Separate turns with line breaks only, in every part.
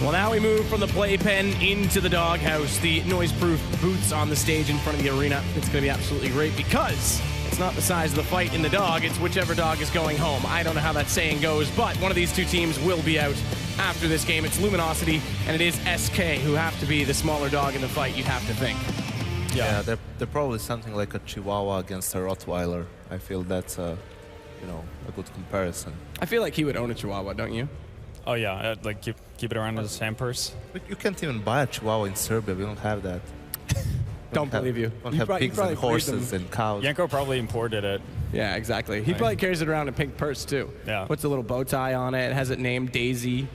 Well, now we move from the playpen into the doghouse. The noise-proof booths on the stage in front of the arena. It's going to be absolutely great because it's not the size of the fight in the dog. It's whichever dog is going home. I don't know how that saying goes, but one of these two teams will be out after this game. It's Luminosity, and it is SK who have to be the smaller dog in the fight, you'd have to think.
Yeah, they're probably something like a Chihuahua against a Rottweiler. I feel that's a good comparison.
I feel like he would own a Chihuahua, don't you?
Oh yeah, like keep it around as a sand purse.
But you can't even buy a Chihuahua in Serbia. We don't have that.
Don't believe you.
We don't have pigs and horses and cows.
Yanko probably imported it.
Yeah, exactly. He probably carries it around in a pink purse too.
Yeah.
Puts a little bow tie on it. Has it named Daisy.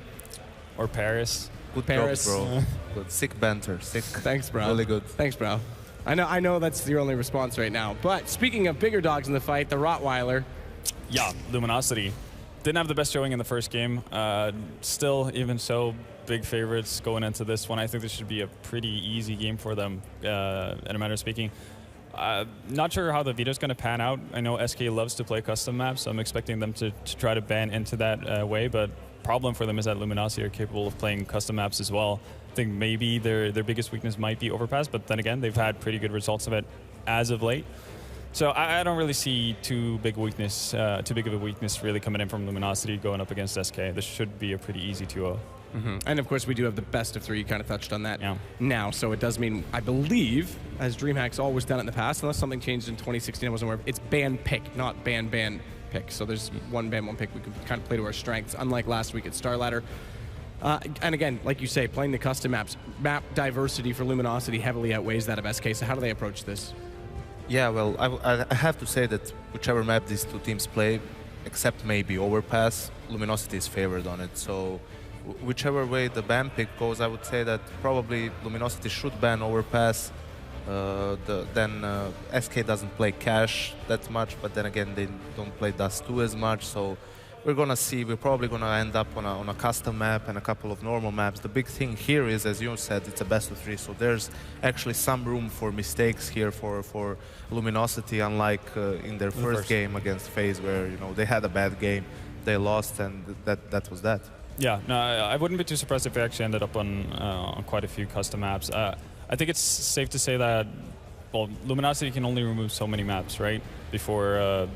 Or Paris.
Good
Paris.
job, bro. Good. Sick banter. Sick.
Thanks, bro.
Really good.
Thanks, bro. I know that's your only response right now. But speaking of bigger dogs in the fight, the Rottweiler.
Yeah, Luminosity. Didn't have the best showing in the first game. Still, even so, big favorites going into this one. I think this should be a pretty easy game for them, in a matter of speaking. Not sure how the veto's going to pan out. I know SK loves to play custom maps, so I'm expecting them to try to ban into that way, but problem for them is that Luminosity are capable of playing custom maps as well. I think maybe their biggest weakness might be overpass, but then again, they've had pretty good results of it as of late. So I don't really see too big of a weakness really coming in from Luminosity going up against SK. This should be a pretty easy 2-0.
And of course, we do have the best of 3. You kind of touched on that now. So it does mean, I believe, as Dreamhack's always done it in the past, unless something changed in 2016, I wasn't aware of, it's ban pick, not ban pick. So there's one ban, one pick. We can kind of play to our strengths, unlike last week at Starladder. And again, like you say, playing the custom maps, map diversity for Luminosity heavily outweighs that of SK. So how do they approach this?
Yeah, well, I have to say that whichever map these two teams play, except maybe Overpass, Luminosity is favored on it. So whichever way the ban pick goes, I would say that probably Luminosity should ban Overpass. Then SK doesn't play Cash that much, but then again, they don't play Dust 2 as much. So we're going to see, we're probably going to end up on a custom map and a couple of normal maps. The big thing here is, as you said, it's a best of 3, so there's actually some room for mistakes here for Luminosity, unlike in their first game against FaZe, where they had a bad game, they lost, and that was that.
Yeah, no, I wouldn't be too surprised if they actually ended up on quite a few custom maps. I think it's safe to say that, well, Luminosity can only remove so many maps, right? Before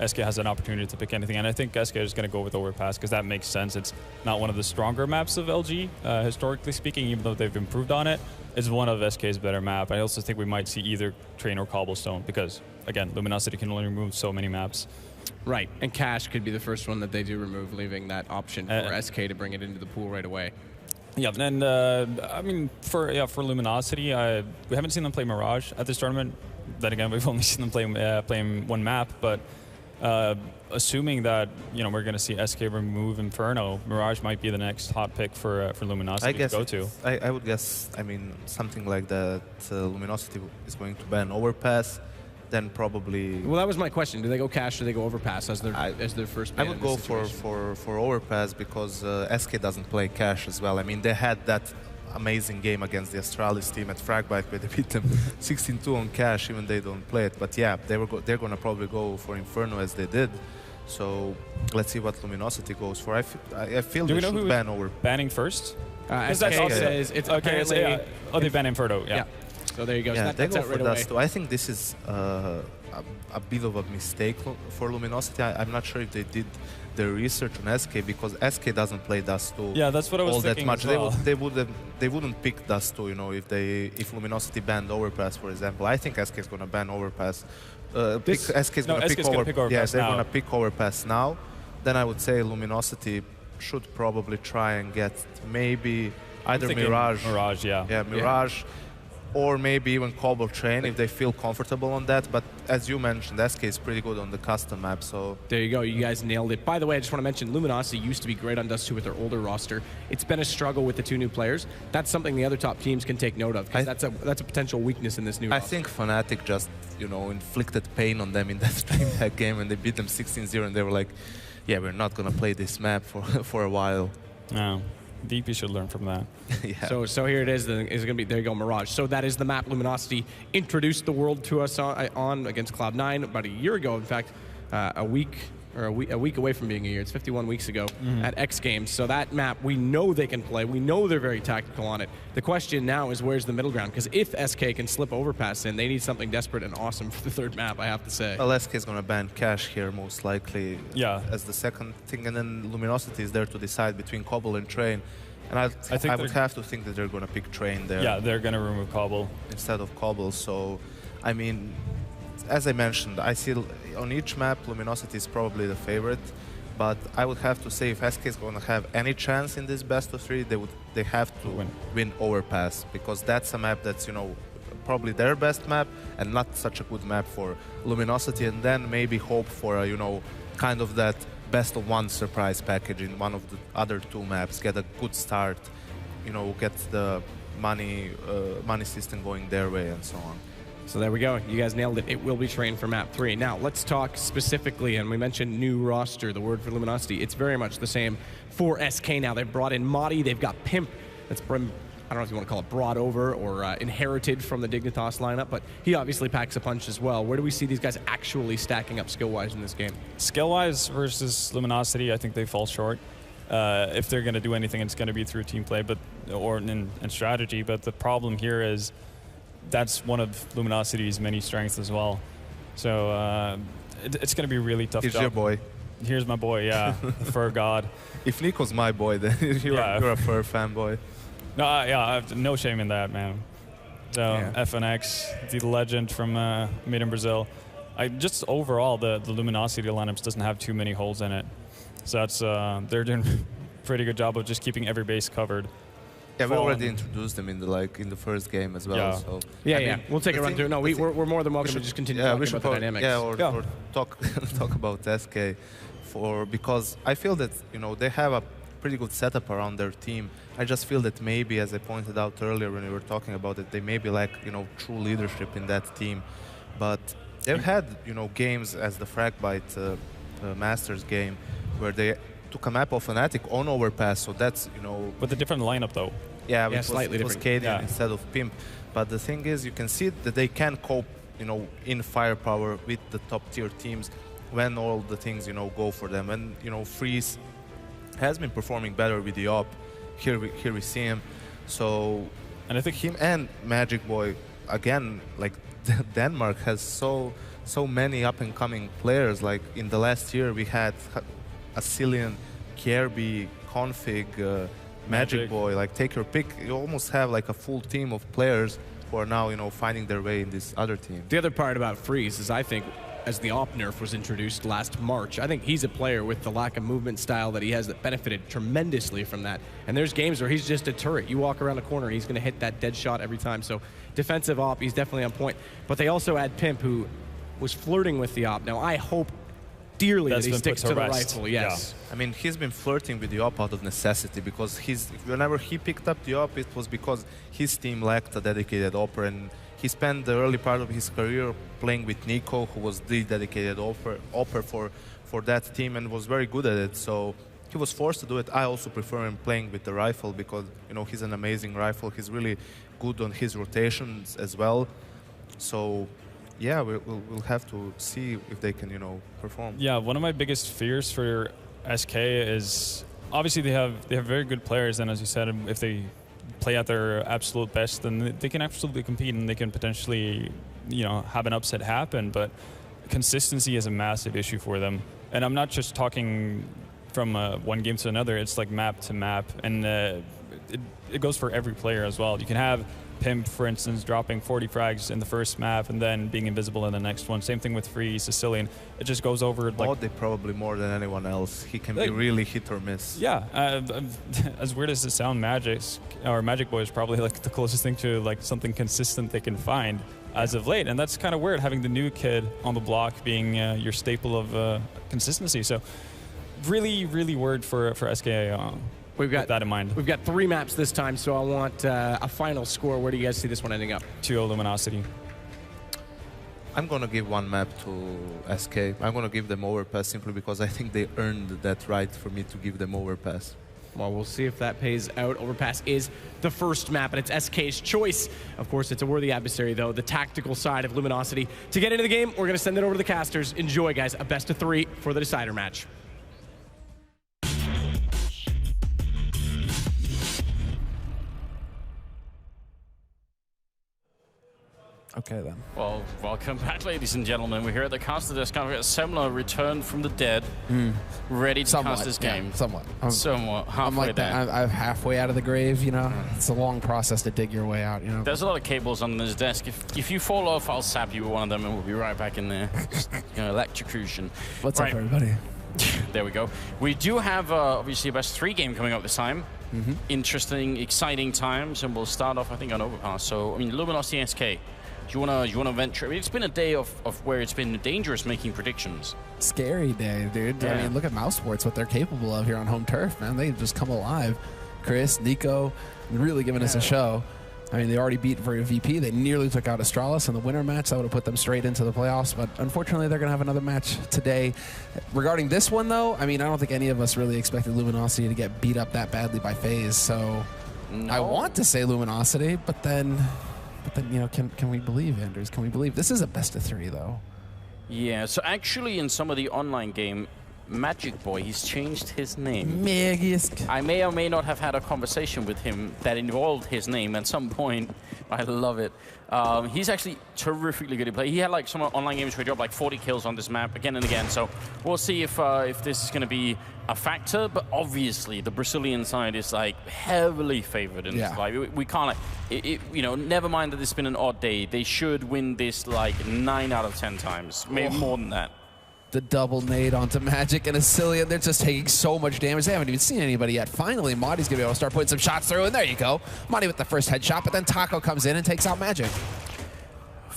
SK has an opportunity to pick anything, and I think SK is going to go with Overpass because that makes sense. It's not one of the stronger maps of LG, historically speaking, even though they've improved on it. It's one of SK's better map. I also think we might see either Train or Cobblestone because, again, Luminosity can only remove so many maps.
Right, and Cash could be the first one that they do remove, leaving that option for SK to bring it into the pool right away.
Yeah, and I mean, for Luminosity, we haven't seen them play Mirage at this tournament. Then again, we've only seen them playing one map, but assuming that we're going to see SK remove Inferno, Mirage might be the next hot pick for Luminosity to go to.
I would guess. I mean, something like that. Luminosity is going to ban Overpass, then probably.
Well, that was my question. Do they go Cash or do they go Overpass as their first ban?
I would go for Overpass because SK doesn't play Cash as well. I mean, they had that amazing game against the Astralis team at Fragbite where they beat them 16-2 on Cash, even they don't play it. But yeah, they're going to probably go for Inferno as they did. So let's see what Luminosity goes for. I feel they should ban over.
Banning first?
SK says it's okay.
They ban Inferno. Yeah.
So there you go.
Yeah,
so
they go for
Dust
2. I think this is a bit of a mistake for Luminosity. I'm not sure if they did their research on SK because SK doesn't play Dust 2.
Yeah, that's what I was
all
thinking
that much.
As well.
They wouldn't pick Dust 2, if Luminosity banned Overpass, for example. I think SK is going to ban Overpass. SK is going to pick Overpass. Yeah, they're going to pick Overpass now. Then I would say Luminosity should probably try and get maybe either Mirage.
Mirage, yeah.
Yeah, Mirage. Yeah. Or maybe even Cobble Train if they feel comfortable on that. But as you mentioned, SK is pretty good on the custom map. So
there you go. You guys nailed it. By the way, I just want to mention Luminosity used to be great on Dust 2 with their older roster. It's been a struggle with the 2 new players. That's something the other top teams can take note of because that's a potential weakness in this new roster.
I think Fnatic just inflicted pain on them in that Dreamhack game when they beat them 16-0 and they were like, yeah, we're not going to play this map for a while.
No. DP should learn from that.
Yeah. So here it is. It's going to be, there you go, Mirage. So that is the map Luminosity introduced the world to us on against Cloud9 about a year ago. In fact, a week or a week away from being a year. It's 51 weeks ago at X Games. So that map, we know they can play. We know they're very tactical on it. The question now is where's the middle ground? Because if SK can slip overpass in, they need something desperate and awesome for the third map, I have to say.
Well, SK is going to ban Cash here most likely as the second thing, and then Luminosity is there to decide between Cobble and Train. And I would have to think that they're going to pick Train there.
Yeah, they're going to remove Cobble
instead of Cobble. So, I mean, as I mentioned, I see on each map Luminosity is probably the favorite, but I would have to say if SK is going to have any chance in this best of 3, they have to win Overpass, because that's a map that's, you know, probably their best map and not such a good map for Luminosity, and then maybe hope for a, you know, kind of that best of 1 surprise package in one of the other 2 maps, get a good start, you know, get the money system going their way and so on.
So there we go. You guys nailed it. It will be Train for map 3. Now, let's talk specifically, and we mentioned new roster, the word for Luminosity. It's very much the same for SK now. They've brought in Madi. They've got Pimp. That's, I don't know if you want to call it brought over or inherited from the Dignitas lineup, but he obviously packs a punch as well. Where do we see these guys actually stacking up skill-wise in this game?
Skill-wise versus Luminosity, I think they fall short. If they're going to do anything, it's going to be through team play or in strategy. But the problem here is that's one of Luminosity's many strengths as well. So it's going to be really tough.
Here's your boy.
Here's my boy, yeah, fur god.
If Nico's my boy, then you're a fur fanboy.
No, I have no shame in that, man. So FNX, the legend from made in Brazil. Just overall, the Luminosity lineups doesn't have too many holes in it. So that's they're doing a pretty good job of just keeping every base covered.
Yeah, we already introduced them in the first game as well.
Yeah,
so
I mean, we'll take a run through. No, we're more than welcome to just continue talking about the dynamics.
Yeah, or talk about SK because I feel that, you know, they have a pretty good setup around their team. I just feel that maybe, as I pointed out earlier when we were talking about it, they maybe lack, you know, true leadership in that team. But they've had, you know, games as the Fragbite Masters game where they took a map of Fnatic on Overpass, so that's, you know...
With a different lineup, though.
Yeah,
slightly
it was Cadian instead of Pimp. But the thing is, you can see that they can cope, you know, in firepower with the top-tier teams when all the things, you know, go for them. And, you know, Freeze has been performing better with the op. Here we see him. So, and I think him and Magic Boy, again, like Denmark has so many up-and-coming players. Like in the last year, we had Asilian, Kierby, Config, Magic Boy. Like, take your pick. You almost have like a full team of players who are now, you know, finding their way in this other team.
The other part about Freeze is, I think, as the op nerf was introduced last March, I think he's a player with the lack of movement style that he has that benefited tremendously from that. And there's games where he's just a turret. You walk around the corner, he's going to hit that dead shot every time. So defensive op, he's definitely on point. But they also add Pimp, who was flirting with the op. Now, I hope dearly that he sticks to the rifle, yes.
Yeah. I mean, he's been flirting with the op out of necessity, because whenever he picked up the op, it was because his team lacked a dedicated opper, and he spent the early part of his career playing with Nico, who was the dedicated opper for that team and was very good at it. So he was forced to do it. I also prefer him playing with the rifle because, you know, he's an amazing rifle. He's really good on his rotations as well. So yeah, we'll have to see if they can, you know, perform.
Yeah, one of my biggest fears for SK is obviously they have very good players, and as you said, if they play at their absolute best, then they can absolutely compete and they can potentially, you know, have an upset happen. But consistency is a massive issue for them, and I'm not just talking from one game to another. It's like map to map, and it goes for every player as well. You can have Pimp, for instance, dropping 40 frags in the first map and then being invisible in the next one. Same thing with Freeze, Sicilian. It just goes over like...
They probably more than anyone else. He can be really hit or miss.
Yeah. As weird as it sounds, Magic Boy is probably like the closest thing to like something consistent they can find as of late. And that's kind of weird, having the new kid on the block being your staple of consistency. So really, really worried for SK. We've got that in mind.
We've got 3 maps this time, so I want a final score. Where do you guys see this one ending up?
2-0 Luminosity.
I'm going to give 1 map to SK. I'm going to give them overpass simply because I think they earned that right for me to give them overpass.
Well, we'll see if that pays out. Overpass is the first map, and it's SK's choice. Of course, it's a worthy adversary, though, the tactical side of Luminosity. To get into the game, we're going to send it over to the casters. Enjoy, guys. A best of 3 for the decider match.
Okay, then.
Well, welcome back, ladies and gentlemen. We're here at the caster desk. Kind of a similar return from the dead, ready to cast this game.
Yeah, somewhat.
Somewhat. Halfway
I'm like
there.
I'm halfway out of the grave, you know? It's a long process to dig your way out, you know?
There's a lot of cables on this desk. If you fall off, I'll sap you with one of them and we'll be right back in there. Electrocution.
What's up, everybody?
There we go. We do have, obviously, a best 3 game coming up this time. Interesting, exciting times, and we'll start off, I think, on Overpass. So, I mean, Luminosity SK. Do you wanna venture? I mean, it's been a day of where it's been dangerous making predictions.
Scary day, dude.
Yeah.
I mean, look at Mousesports, what they're capable of here on home turf, man. They just come alive. Chris, Nico, really giving us a show. I mean, they already beat VP. They nearly took out Astralis in the winter match. That would have put them straight into the playoffs. But unfortunately, they're going to have another match today. Regarding this one, though, I mean, I don't think any of us really expected Luminosity to get beat up that badly by FaZe. So I want to say Luminosity, but then, you know, can we believe, Anders? Can we believe? This is a best of 3, though.
Yeah, so actually in some of the online game, Magic Boy, he's changed his name.
Magisk.
I may or may not have had a conversation with him that involved his name at some point. I love it. He's actually terrifically good at play. He had like some online games where he dropped like 40 kills on this map again and again. So we'll see if this is going to be a factor. But obviously, the Brazilian side is like heavily favored in this fight. We can't, you know, never mind that it's been an odd day. They should win this like 9 out of 10 times, maybe more than that.
The double nade onto Magic and Asilian. They're just taking so much damage. They haven't even seen anybody yet. Finally, Madi's going to be able to start putting some shots through, and there you go. Madi with the first headshot, but then Taco comes in and takes out Magic.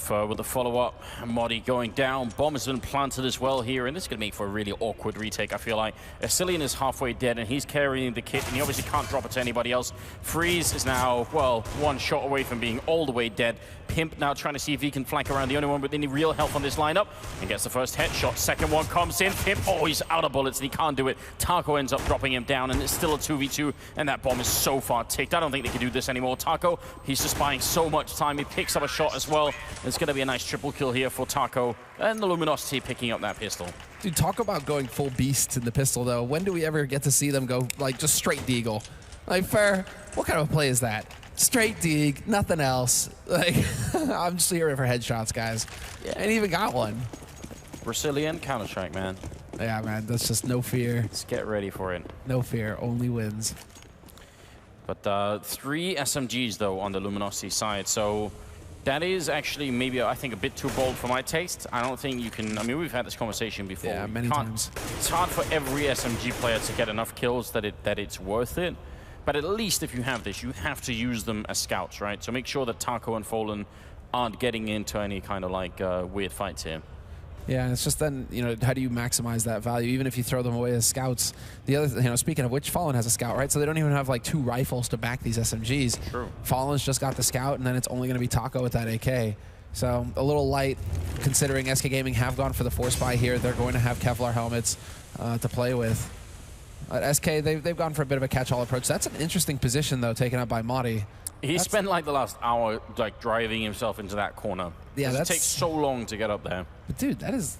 With the follow-up, Modi going down. Bomb has been planted as well here, and this is going to make for a really awkward retake, I feel like. Asilian is halfway dead, and he's carrying the kit, and he obviously can't drop it to anybody else. Freeze is now, well, 1 shot away from being all the way dead. Pimp now trying to see if he can flank around, the only one with any real health on this lineup, and gets the first headshot. Second one comes in. Pimp, oh, he's out of bullets, and he can't do it. Taco ends up dropping him down, and it's still a 2v2, and that bomb is so far ticked. I don't think they can do this anymore. Taco, he's just buying so much time. He picks up a shot as well. It's going to be a nice triple kill here for Taco, and the Luminosity picking up that pistol.
Dude, talk about going full beast in the pistol, though. When do we ever get to see them go, like, just straight deagle? Like, fair, what kind of a play is that? Straight deag, nothing else. Like, I'm just here for headshots, guys. Yeah. And even got one.
Brazilian Counter-Strike, man.
Yeah, man, that's just no fear.
Let's get ready for it.
No fear, only wins.
But 3 SMGs, though, on the Luminosity side, so that is actually maybe, I think, a bit too bold for my taste. I don't think you can, I mean, we've had this conversation before.
Yeah, many times.
It's hard for every SMG player to get enough kills that it's worth it. But at least if you have this, you have to use them as scouts, right? So make sure that Taco and Fallen aren't getting into any kind of like weird fights here.
Yeah, it's just then, you know, how do you maximize that value, even if you throw them away as scouts? The other, you know, speaking of which, Fallen has a scout, right? So they don't even have like 2 rifles to back these SMGs.
True.
Fallen's just got the scout, and then it's only going to be Taco with that AK. So a little light, considering SK Gaming have gone for the Force Buy here. They're going to have Kevlar helmets to play with. At SK, they've gone for a bit of a catch-all approach. That's an interesting position, though, taken up by Madi.
He spent like the last hour like driving himself into that corner.
Yeah,
it takes so long to get up there.
But dude, that is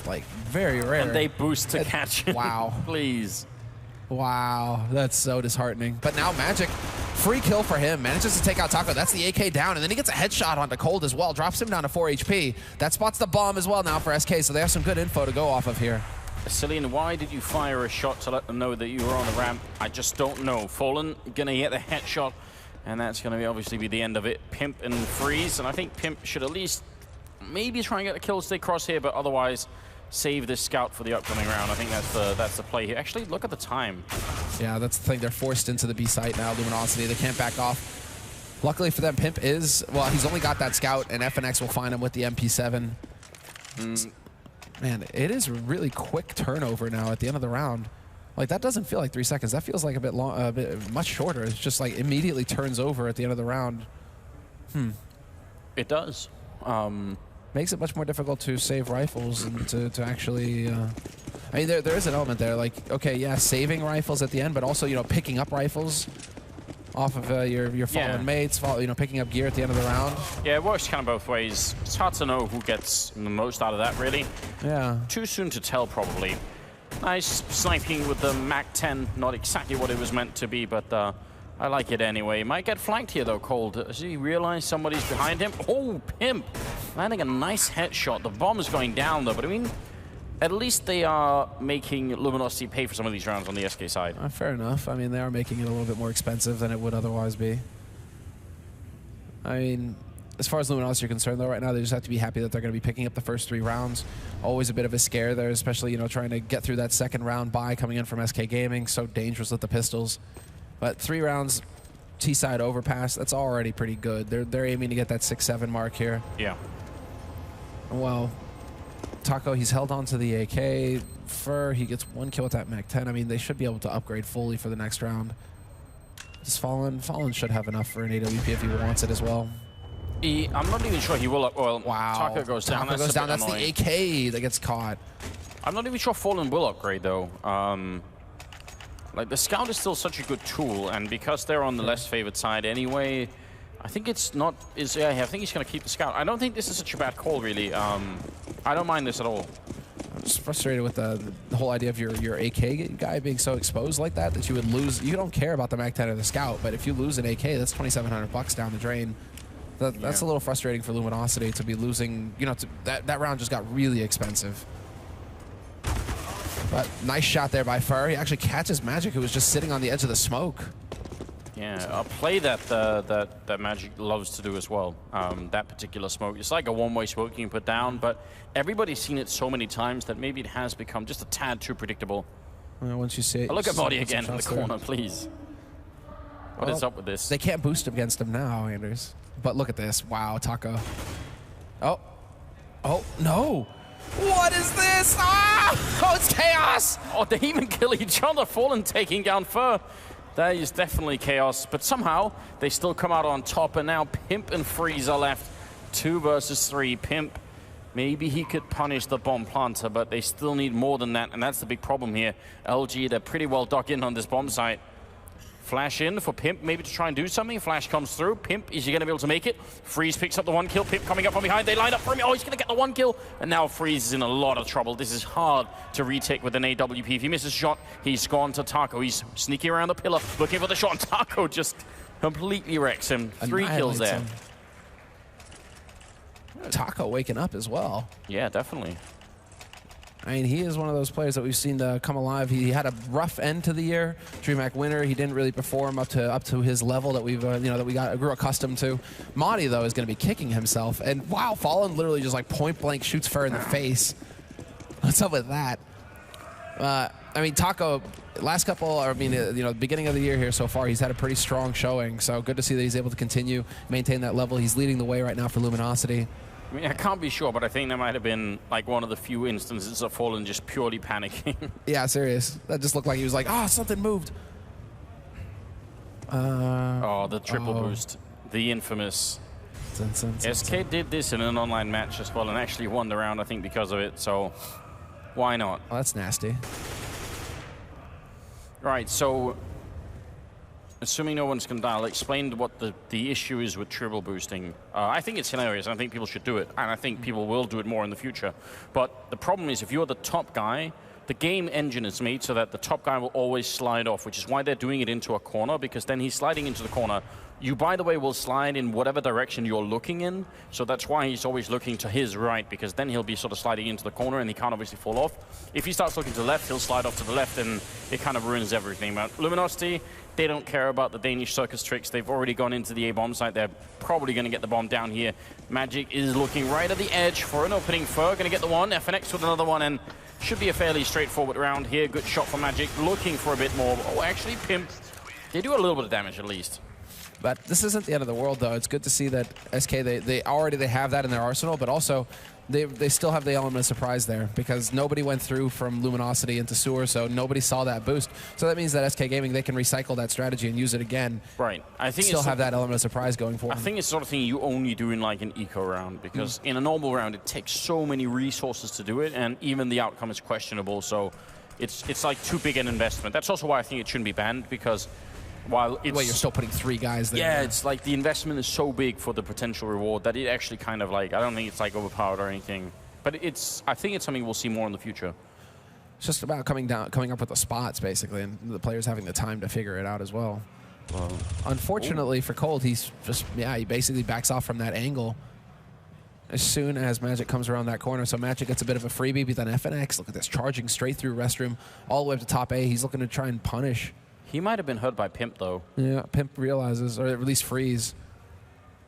like very rare.
And they boost to catch him.
Wow.
Please.
Wow, that's so disheartening. But now Magic, free kill for him, manages to take out Taco. That's the AK down, and then he gets a headshot onto Cold as well. Drops him down to 4 HP. That spots the bomb as well now for SK, so they have some good info to go off of here.
Cillian, why did you fire a shot to let them know that you were on the ramp? I just don't know. Fallen gonna get the headshot, and that's gonna obviously be the end of it. Pimp and Freeze, and I think Pimp should at least maybe try and get a kill stick cross here, but otherwise save this scout for the upcoming round. I think that's the play here. Actually, look at the time.
Yeah, that's the thing. They're forced into the B site now, Luminosity. They can't back off. Luckily for them, Pimp is, well, he's only got that scout, and FNX will find him with the MP7. Man, it is a really quick turnover now at the end of the round. Like, that doesn't feel like 3 seconds. That feels like a bit much shorter. It's just like immediately turns over at the end of the round.
It does.
Makes it much more difficult to save rifles and to actually... I mean, there is an element there. Like, okay, yeah, saving rifles at the end, but also, you know, picking up rifles off of your fallen mates, you know, picking up gear at the end of the round.
Yeah, it works kind of both ways. It's hard to know who gets the most out of that, really.
Yeah.
Too soon to tell, probably. Nice sniping with the MAC-10. Not exactly what it was meant to be, but I like it anyway. Might get flanked here, though, Cold. Does he realize somebody's behind him? Oh, Pimp! Landing a nice headshot. The bomb is going down, though, but I mean, at least they are making Luminosity pay for some of these rounds on the SK side.
Fair enough. I mean, they are making it a little bit more expensive than it would otherwise be. I mean, as far as Luminosity are concerned, though, right now they just have to be happy that they're going to be picking up the first 3 rounds. Always a bit of a scare there, especially, you know, trying to get through that second round by coming in from SK Gaming. So dangerous with the pistols. But 3 rounds, T-side overpass, that's already pretty good. They're aiming to get that 6-7 mark here.
Yeah.
Well, Taco, he's held on to the AK. Fur, he gets 1 kill with that MAC-10. I mean, they should be able to upgrade fully for the next round. Just Fallen should have enough for an AWP if he wants it as well.
I'm not even sure he will. Well,
wow.
Taco goes down.
Taco goes down. That's the AK that gets caught.
I'm not even sure Fallen will upgrade, though. Like, the Scout is still such a good tool, and because they're on the less favored side anyway, I think it's not... yeah, I think he's going to keep the Scout. I don't think this is such a bad call, really. I don't mind this at all.
I'm just frustrated with the whole idea of your AK guy being so exposed like that you would lose. You don't care about the MAC-10 or the Scout, but if you lose an AK, that's $2,700 down the drain. That's a little frustrating for Luminosity to be losing. You know, that round just got really expensive. But nice shot there by Fur. He actually catches Magic, who was just sitting on the edge of the smoke.
Yeah, a play that Magic loves to do as well. That particular smoke. It's like a one-way smoke you can put down, but everybody's seen it so many times that maybe it has become just a tad too predictable.
Once you see it,
look at Body again in the corner, please. What is up with this?
They can't boost against him now, Anders. But look at this. Wow, Taco. Oh. Oh, no. What is this? Ah! Oh, it's chaos!
Oh, they even kill each other. Fallen taking down Fur. That is definitely chaos. But somehow, they still come out on top. And now Pimp and Freeze are left 2 versus 3. Pimp, maybe he could punish the bomb planter, but they still need more than that. And that's the big problem here. LG, they're pretty well dug in on this bomb site. Flash in for Pimp, maybe to try and do something. Flash comes through. Pimp, is he going to be able to make it? Freeze picks up the 1 kill. Pimp coming up from behind. They line up for him. Oh, he's going to get the 1 kill. And now Freeze is in a lot of trouble. This is hard to retake with an AWP. If he misses a shot, he's gone to Taco. He's sneaking around the pillar, looking for the shot. And Taco just completely wrecks him. 3 kills there.
Taco waking up as well.
Yeah, definitely.
I mean, he is one of those players that we've seen come alive. He had a rough end to the year. Dreamhack winner. He didn't really perform up to his level that we've grew accustomed to. Madi though is going to be kicking himself. And wow, Fallen literally just like point blank shoots Fur in the face. What's up with that? I mean, Taco. Beginning of the year here so far, he's had a pretty strong showing. So good to see that he's able to continue maintain that level. He's leading the way right now for Luminosity.
I mean, I can't be sure, but I think that might have been like one of the few instances of Fallen just purely panicking. Yeah,
serious. That just looked like he was like, oh, something moved.
The triple boost. The infamous. SK did this in an online match as well and actually won the round, I think, because of it. So why not?
Oh, that's nasty.
Right, so assuming no one's going to dial, explain what the issue is with triple boosting. I think it's hilarious, and I think people should do it, and I think people will do it more in the future. But the problem is, if you're the top guy, the game engine is made so that the top guy will always slide off, which is why they're doing it into a corner, because then he's sliding into the corner. You, by the way, will slide in whatever direction you're looking in, so that's why he's always looking to his right, because then he'll be sort of sliding into the corner and he can't obviously fall off. If he starts looking to the left, he'll slide off to the left and it kind of ruins everything. But Luminosity, they don't care about the Danish circus tricks. They've already gone into the A-bomb site. They're probably going to get the bomb down here. Magic is looking right at the edge for an opening. Fur going to get the one. FNX with another one, and should be a fairly straightforward round here. Good shot from Magic, looking for a bit more. Oh, actually, Pimp, they do a little bit of damage at least.
But this isn't the end of the world, though. It's good to see that SK, they already have that in their arsenal, but also they still have the element of surprise there because nobody went through from Luminosity into Sewer, so nobody saw that boost. So that means that SK Gaming, they can recycle that strategy and use it again.
Right. I think
still have that element of surprise going for them.
I think it's the sort of thing you only do in like an eco round because in a normal round it takes so many resources to do it, and even the outcome is questionable. So it's like too big an investment. That's also why I think it shouldn't be banned, because while it's...
Well, you're still putting 3 guys there.
Yeah, it's like the investment is so big for the potential reward that it actually kind of like, I don't think it's like overpowered or anything. But I think it's something we'll see more in the future.
It's just about coming up with the spots, basically, and the players having the time to figure it out as well. Unfortunately for Cold, he's just, he basically backs off from that angle as soon as Magic comes around that corner. So Magic gets a bit of a freebie, but then FNX, look at this, charging straight through Restroom all the way up to top A. He's looking to try and punish.
He might have been hurt by Pimp, though.
Yeah, Pimp realizes, or at least Freeze.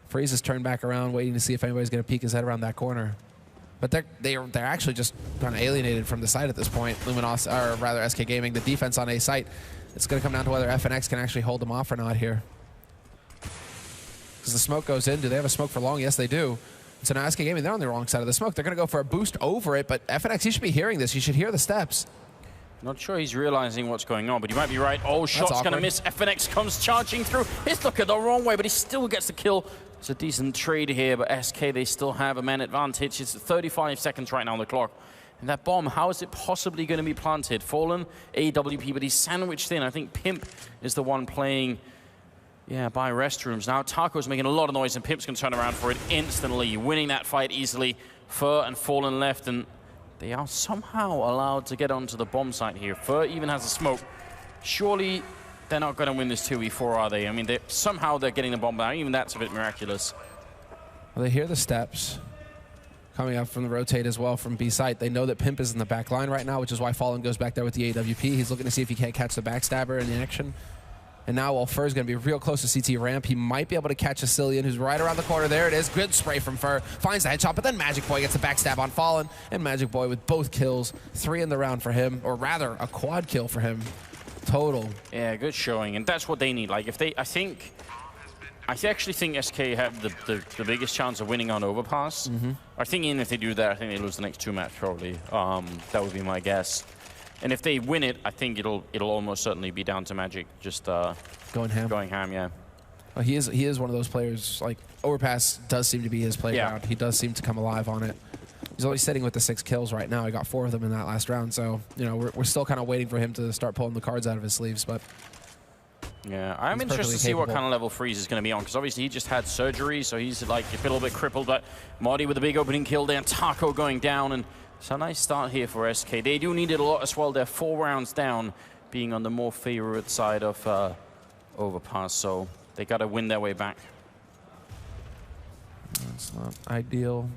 Freeze is turned back around, waiting to see if anybody's going to peek his head around that corner. But they're actually just kind of alienated from the site at this point. Luminosity, or rather SK Gaming, the defense on A site. It's going to come down to whether FNX can actually hold them off or not here. Because the smoke goes in. Do they have a smoke for long? Yes, they do. So now SK Gaming, they're on the wrong side of the smoke. They're going to go for a boost over it, but FNX, he should be hearing this. He should hear the steps.
Not sure he's realizing what's going on, but you might be right. Oh, shot's going to miss. FNX comes charging through. He's looking the wrong way, but he still gets the kill. It's a decent trade here, but SK, they still have a man advantage. It's 35 seconds right now on the clock. And that bomb, how is it possibly going to be planted? Fallen, AWP, but he's sandwiched in. I think Pimp is the one playing, by Restrooms. Now Taco's making a lot of noise, and Pimp's going to turn around for it instantly, winning that fight easily. Fur and Fallen left, and they are somehow allowed to get onto the bomb site here. Fur even has a smoke. Surely they're not going to win this 2v4, are they? I mean, somehow they're getting the bomb down. Even that's a bit miraculous.
Well, they hear the steps coming up from the rotate as well from B site. They know that Pimp is in the back line right now, which is why Fallen goes back there with the AWP. He's looking to see if he can't catch the backstabber in the action. And now while Fur's going to be real close to CT ramp, he might be able to catch Asilian, who's right around the corner. There it is. Good spray from Fur. Finds the headshot, but then Magic Boy gets a backstab on Fallen. And Magic Boy with both kills. 3 in the round for him, or rather, a quad kill for him. Total.
Yeah, good showing. And that's what they need. Like, if they, I actually think SK have the biggest chance of winning on Overpass. I think even if they do that, I think they lose the next 2 matches probably. That would be my guess. And if they win it, I think it'll almost certainly be down to Magic just
going ham.
Going ham, yeah.
Well, he is one of those players. Like, Overpass does seem to be his playground.
Yeah.
He does seem to come alive on it. He's only sitting with the 6 kills right now. He got 4 of them in that last round. So, you know, we're still kind of waiting for him to start pulling the cards out of his sleeves. But
yeah, I'm interested to see what kind of level Freeze is going to be on, because obviously he just had surgery, so he's like a little bit crippled. But Modi with a big opening kill there, Taco going down, and it's a nice start here for SK. They do need it a lot as well. They're 4 rounds down, being on the more favorite side of Overpass, so they got to win their way back.
That's not ideal.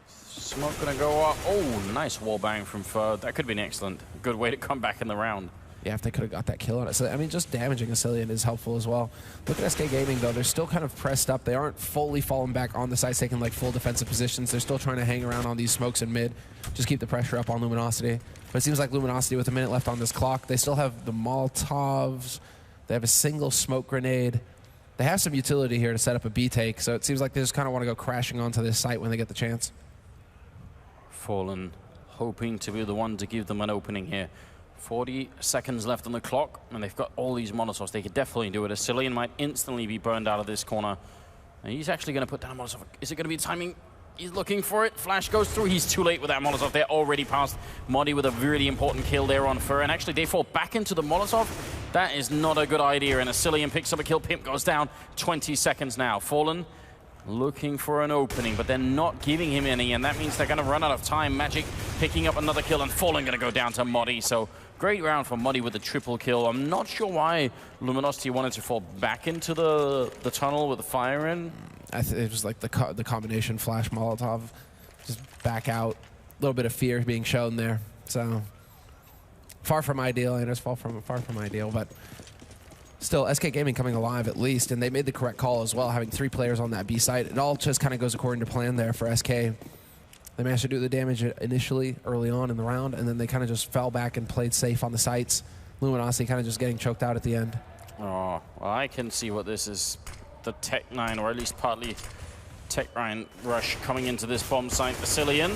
Smoke gonna go up. Oh, nice wall bang from Fur. That could have been excellent. Good way to come back in the round.
Yeah, if they could have got that kill on it. So, I mean, just damaging Asilian is helpful as well. Look at SK Gaming, though. They're still kind of pressed up. They aren't fully falling back on the sides, taking like full defensive positions. They're still trying to hang around on these smokes in mid. Just keep the pressure up on Luminosity. But it seems like Luminosity, with a minute left on this clock, they still have the Molotovs. They have a single smoke grenade. They have some utility here to set up a B take. So it seems like they just kind of want to go crashing onto this site when they get the chance.
Fallen hoping to be the one to give them an opening here. 40 seconds left on the clock, and they've got all these Molotovs. They could definitely do it. Asilian might instantly be burned out of this corner. And he's actually going to put down a Molotov. Is it going to be timing? He's looking for it. Flash goes through. He's too late with that Molotov. They're already past Modi with a really important kill there on Fur. And actually, they fall back into the Molotov. That is not a good idea. And Asilian picks up a kill. Pimp goes down. 20 seconds now. Fallen looking for an opening, but they're not giving him any, and that means they're going to run out of time. Magic picking up another kill, and Fallen going to go down to Modi. So great round for Modi with the triple kill. I'm not sure why Luminosity wanted to fall back into the tunnel with the fire in.
It was like the combination Flash Molotov, just back out. A little bit of fear being shown there. So far from ideal, and it's far from ideal, but still, SK Gaming coming alive at least, and they made the correct call as well, having 3 players on that B site. It all just kind of goes according to plan there for SK. They managed to do the damage initially, early on in the round, and then they kind of just fell back and played safe on the sites. Luminosity kind of just getting choked out at the end.
Oh, well, I can see what this is the Tech 9, or at least partly Tech 9 rush coming into this bomb site. Vasilian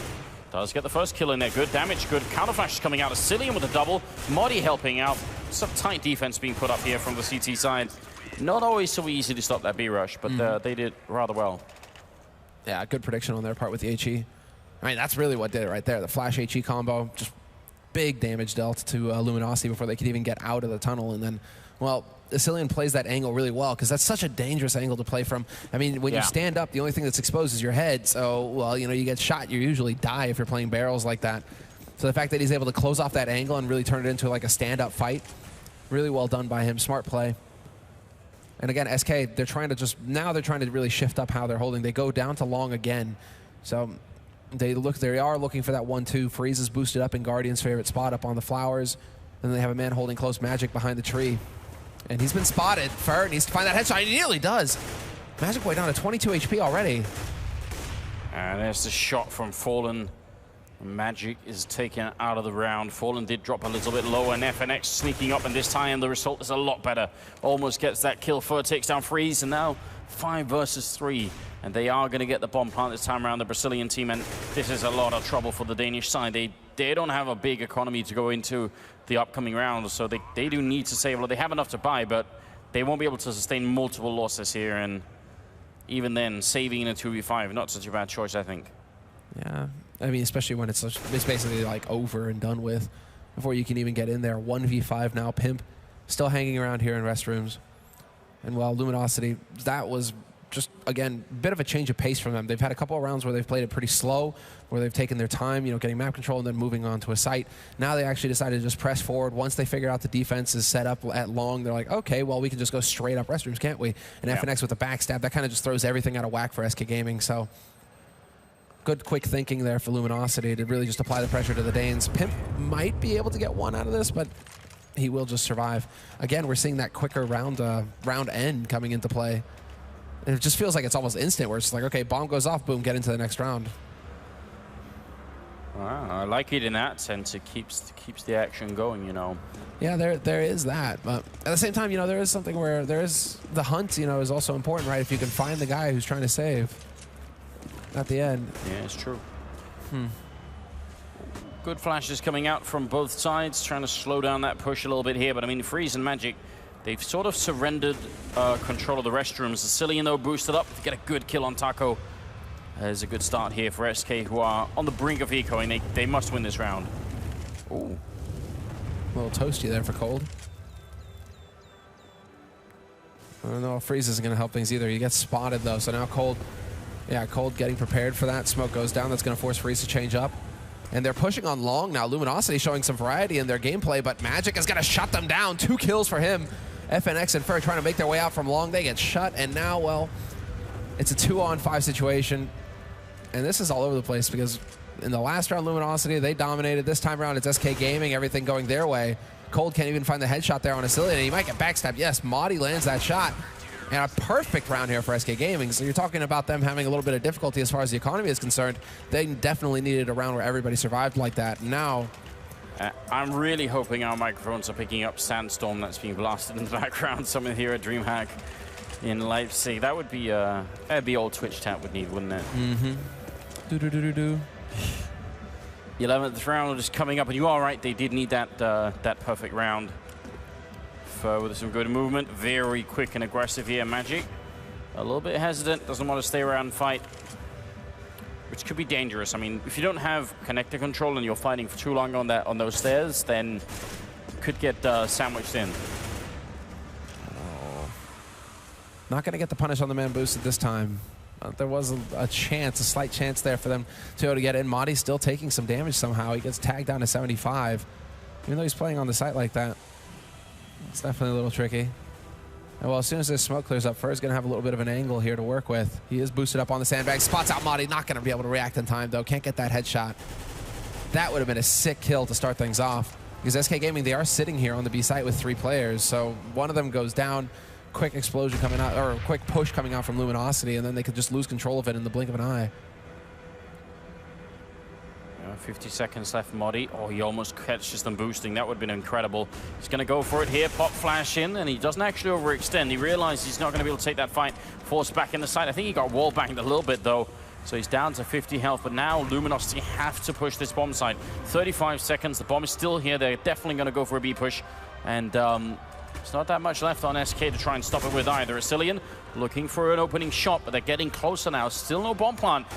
does get the first kill in there. Good damage, good counter flash coming out. Vasilian with a double. Modi helping out. Some tight defense being put up here from the CT side. Not always so easy to stop that B rush, but they did rather well.
Yeah, good prediction on their part with the HE. I mean, that's really what did it right there. The flash HE combo, just big damage dealt to Luminosity before they could even get out of the tunnel. And then, well, Vasilian plays that angle really well because that's such a dangerous angle to play from. I mean, when you stand up, the only thing that's exposed is your head. So, well, you know, you get shot, you usually die if you're playing barrels like that. So the fact that he's able to close off that angle and really turn it into like a stand-up fight, really well done by him. Smart play. And again, SK, they're trying to really shift up how they're holding. They go down to long again. So they are looking for that 1-2. Freeze is boosted up in Guardian's favorite spot up on the flowers. And they have a man holding close Magic behind the tree. And he's been spotted. Fer needs to find that headshot. He nearly does. Magic Boy down to 22 HP already.
And there's the shot from Fallen. Magic is taken out of the round. Fallen did drop a little bit lower, and FNX sneaking up, and this time the result is a lot better. Almost gets that kill. Fer takes down Freeze, and now 5 versus 3. And they are going to get the bomb plant this time around, the Brazilian team, and this is a lot of trouble for the Danish side. They don't have a big economy to go into the upcoming round, so they do need to save. Well, they have enough to buy, but they won't be able to sustain multiple losses here, and even then, saving in a 2v5, not such a bad choice, I think.
Yeah, I mean, especially when it's basically like over and done with before you can even get in there. 1v5 now, Pimp still hanging around here in restrooms. And while Luminosity, that was just, again, a bit of a change of pace from them. They've had a couple of rounds where they've played it pretty slow, where they've taken their time, you know, getting map control and then moving on to a site. Now they actually decided to just press forward. Once they figure out the defense is set up at long, they're like, okay, well, we can just go straight up restrooms, can't we? And FNX with the backstab, that kind of just throws everything out of whack for SK Gaming. So good quick thinking there for Luminosity to really just apply the pressure to the Danes. Pimp might be able to get one out of this, but he will just survive. Again, we're seeing that quicker round end coming into play. And it just feels like it's almost instant, where it's like, okay, bomb goes off, boom, get into the next round.
Wow, I like it in that sense. It keeps the action going, you know.
Yeah, there is that. But at the same time, you know, there is something where there is the hunt, you know, is also important, right? If you can find the guy who's trying to save at the end.
Yeah, it's true. Good flashes coming out from both sides, trying to slow down that push a little bit here. But I mean, Freeze and Magic, they've sort of surrendered control of the restrooms. Cillian, though, boosted up to get a good kill on Taco. There's a good start here for SK, who are on the brink of ecoing. They must win this round. Ooh.
A little toasty there for Cold. I don't know if Freeze isn't going to help things either. He gets spotted, though, so now Cold getting prepared for that. Smoke goes down. That's going to force Freeze to change up. And they're pushing on long now. Luminosity showing some variety in their gameplay, but Magic is going to shut them down. 2 kills for him. FNX and Fer trying to make their way out from long. They get shut, and now, well, it's a 2-on-5 situation. And this is all over the place because in the last round, Luminosity, they dominated. This time around, it's SK Gaming, everything going their way. Cold can't even find the headshot there on Asilian. He might get backstabbed. Yes, Modi lands that shot. And a perfect round here for SK Gaming. So you're talking about them having a little bit of difficulty as far as the economy is concerned. They definitely needed a round where everybody survived like that. Now,
I'm really hoping our microphones are picking up Sandstorm that's being blasted in the background. Someone here at Dreamhack in Leipzig. That would be that'd be all Twitch chat would need, wouldn't it?
Mm-hmm. Do.
11th round is coming up, and you are right. They did need that that perfect round. With some good movement, very quick and aggressive here. Magic, a little bit hesitant, doesn't want to stay around and fight, which could be dangerous. I mean, if you don't have connector control and you're fighting for too long on those stairs, then you could get sandwiched in.
Oh. Not going to get the punish on the man boosted this time. There was a chance, a slight chance there for them to be able to get in. Modi's still taking some damage somehow. He gets tagged down to 75, even though he's playing on the site like that. It's definitely a little tricky. And well, as soon as this smoke clears up, Fer's going to have a little bit of an angle here to work with. He is boosted up on the sandbag. Spots out Modi. Not going to be able to react in time, though. Can't get that headshot. That would have been a sick kill to start things off. Because SK Gaming, they are sitting here on the B site with 3 players. So one of them goes down. Quick explosion coming out, or a quick push coming out from Luminosity, and then they could just lose control of it in the blink of an eye.
50 seconds left, Modi. Oh, he almost catches them boosting. That would have been incredible. He's going to go for it here. Pop flash in, and he doesn't actually overextend. He realizes he's not going to be able to take that fight. Forced back in the side. I think he got wall banged a little bit, though. So he's down to 50 health, but now Luminosity have to push this bomb site. 35 seconds. The bomb is still here. They're definitely going to go for a B push. And there's not that much left on SK to try and stop it with either. Asilian looking for an opening shot, but they're getting closer now. Still no bomb plant.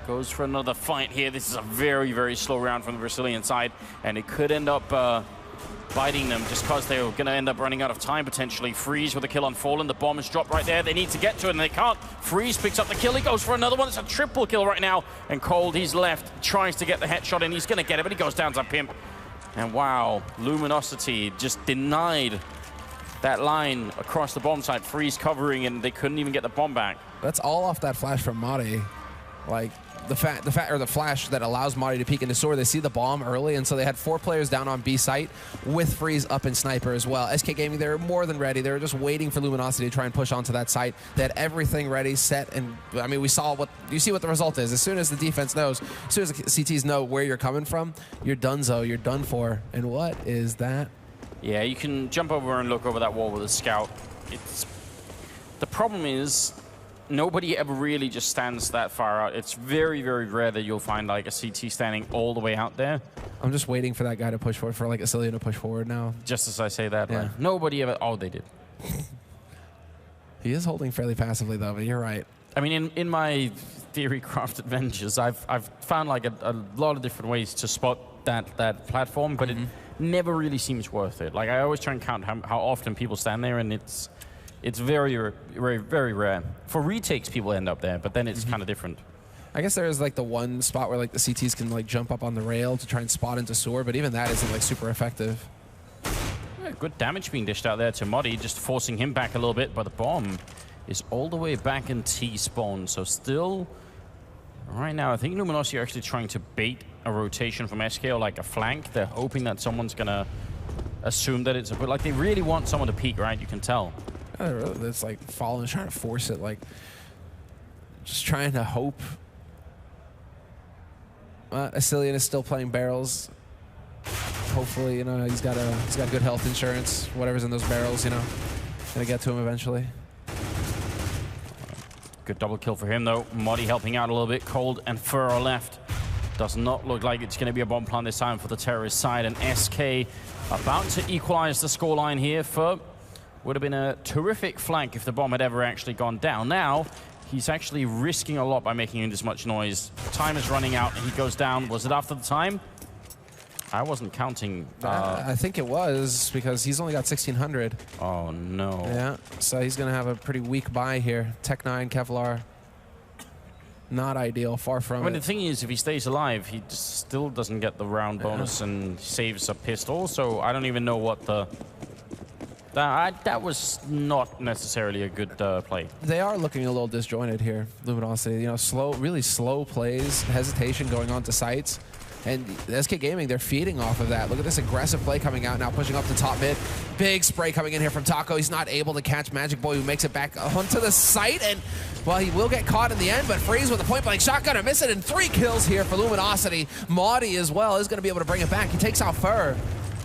Goes for another fight here. This is a very, very slow round from the Brazilian side, and it could end up biting them just because they're going to end up running out of time potentially. Freeze with a kill on Fallen. The bomb is dropped right there. They need to get to it, and they can't. Freeze picks up the kill. He goes for another one. It's a triple kill right now. And Cold, he's left, tries to get the headshot, and he's going to get it, but he goes down to Pimp. And wow, Luminosity just denied that line across the bomb site. Freeze covering, and they couldn't even get the bomb back.
That's all off that flash from Madi. Like, the flash that allows Madi to peek into Soar. They see the bomb early, and so they had 4 players down on B site with Freeze up in Sniper as well. SK Gaming, they were more than ready. They were just waiting for Luminosity to try and push onto that site. They had everything ready, set, and I mean, we saw what you see what the result is. As soon as the defense knows, as soon as the CTs know where you're coming from, you're donezo, you're done for. And what is that?
Yeah, you can jump over and look over that wall with a scout. The problem is, nobody ever really just stands that far out. It's very, very rare that you'll find like a CT standing all the way out there.
I'm just waiting for that guy to push forward, for like Asilian to push forward now.
Just as I say that,
yeah.
Like, nobody ever. Oh, they did.
He is holding fairly passively though, but you're right.
I mean, in my theory craft adventures, I've found like a lot of different ways to spot that platform, but it never really seems worth it. Like, I always try and count how often people stand there, and it's very, very, very rare. For retakes, people end up there, but then it's kind of different.
I guess there is like the one spot where like the CTs can like jump up on the rail to try and spot into Soar, but even that isn't like super effective.
Yeah, good damage being dished out there to Modi, just forcing him back a little bit, but the bomb is all the way back in T-spawn, so still, right now, I think Luminosity are actually trying to bait a rotation from SK or like a flank. They're hoping that someone's gonna assume that it's a, but like they really want someone to peek, right? You can tell.
It's like Fallen trying to force it, like just trying to hope. Asilian is still playing barrels. Hopefully, you know, he's got good health insurance. Whatever's in those barrels, you know, gonna get to him eventually.
Good double kill for him though. Modi helping out a little bit. Cold and Fur are left. Does not look like it's going to be a bomb plant this time for the terrorist side. And SK about to equalize the scoreline here. Fur would have been a terrific flank if the bomb had ever actually gone down. Now, he's actually risking a lot by making this much noise. Time is running out and he goes down. Was it after the time? I wasn't counting.
I think it was, because he's only got 1,600.
Oh, no.
Yeah, so he's going to have a pretty weak buy here. Tech 9, Kevlar. Not ideal, far from it.
The thing is, if he stays alive, he still doesn't get the round bonus and saves a pistol, so I don't even know what the... That was not necessarily a good play.
They are looking a little disjointed here, Luminosity. You know, really slow plays, hesitation going on to sites. And SK Gaming, they're feeding off of that. Look at this aggressive play coming out now, pushing up the top mid. Big spray coming in here from Taco. He's not able to catch Magic Boy, who makes it back onto the site. And, well, he will get caught in the end, but Freeze with a point-blank shotgun to miss it. And 3 kills here for Luminosity. Modi as well is going to be able to bring it back. He takes out Fur.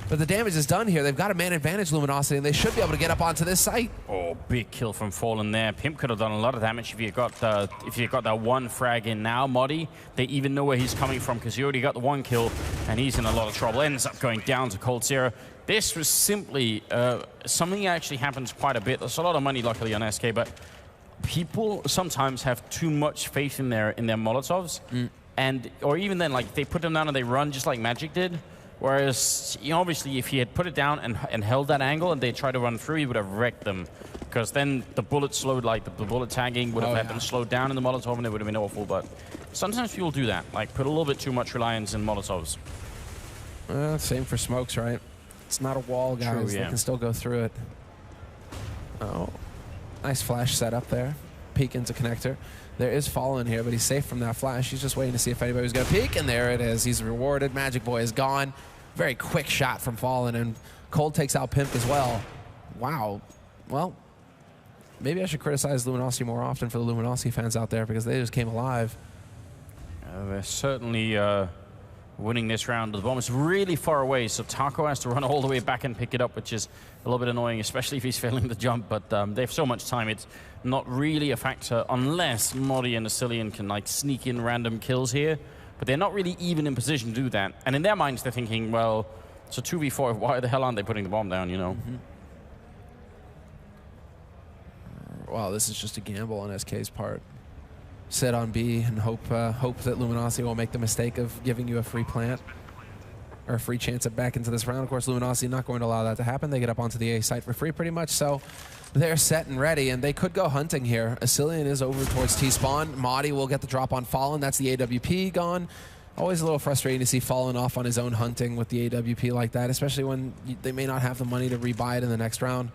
But the damage is done here. They've got a man advantage, Luminosity, and they should be able to get up onto this site.
Oh, big kill from Fallen there. Pimp could have done a lot of damage if you got that one frag in now. Modi, they even know where he's coming from because he already got the 1 kill, and he's in a lot of trouble. Ends up going down to Cold Zero. This was simply something that actually happens quite a bit. There's a lot of money, luckily, on SK, but people sometimes have too much faith in their Molotovs, or even then, like, they put them down and they run just like Magic did. Whereas, you know, obviously, if he had put it down and held that angle and they tried to run through, he would have wrecked them. Because then the bullet slowed, like the bullet tagging would have had them slowed down in the Molotov and it would have been awful. But sometimes people do that, like put a little bit too much reliance in Molotovs.
Same for smokes, right? It's not a wall, guys.
True, yeah.
They can still go through it. Oh, nice flash set up there. Peek into connector. There is Fallen here, but he's safe from that flash. He's just waiting to see if anybody was going to peek, and there it is. He's rewarded. Magic Boy is gone. Very quick shot from Fallen, and Cold takes out Pimp as well. Wow. Well, maybe I should criticize Luminosity more often for the Luminosity fans out there, because they just came alive.
They're certainly winning this round. The bomb is really far away, so Taco has to run all the way back and pick it up, which is a little bit annoying, especially if he's failing the jump, but they have so much time, it's not really a factor unless Modi and Asilian can like sneak in random kills here, but they're not really even in position to do that. And in their minds, they're thinking, well, it's a 2v4, why the hell aren't they putting the bomb down, you know?
Wow, this is just a gamble on SK's part. Sit on B and hope that Luminosity won't make the mistake of giving you a free plant or a free chance at back into this round. Of course, Luminosity not going to allow that to happen. They get up onto the A site for free pretty much, so they're set and ready, and they could go hunting here. Asilian is over towards T-spawn. Modi will get the drop on Fallen. That's the AWP gone. Always a little frustrating to see Fallen off on his own hunting with the AWP like that, especially when they may not have the money to rebuy it in the next round.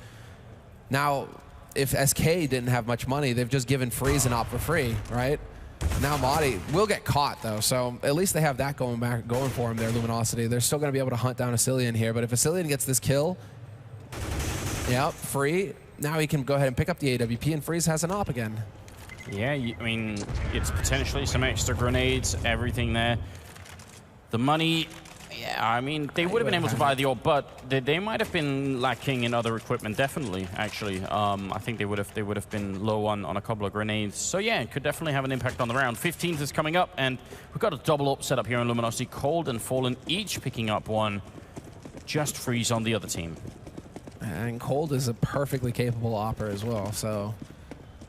Now, if SK didn't have much money, they've just given Freeze an op for free, right? Now Modi will get caught though, so at least they have that going for him there, Luminosity. They're still going to be able to hunt down Asilian here, but if Asilian gets this kill, yep, free, now he can go ahead and pick up the AWP and Freeze has an op again.
Yeah, I mean, it's potentially some extra grenades, everything there. The money, yeah, I mean, they would have been able to buy the AWP, but they might have been lacking in other equipment, definitely, actually. I think they would have been low on a couple of grenades. So yeah, it could definitely have an impact on the round. 15th is coming up, and we've got a double up set up here in Luminosity. Cold and Fallen each picking up one. Just Freeze on the other team.
And Cold is a perfectly capable opper as well, so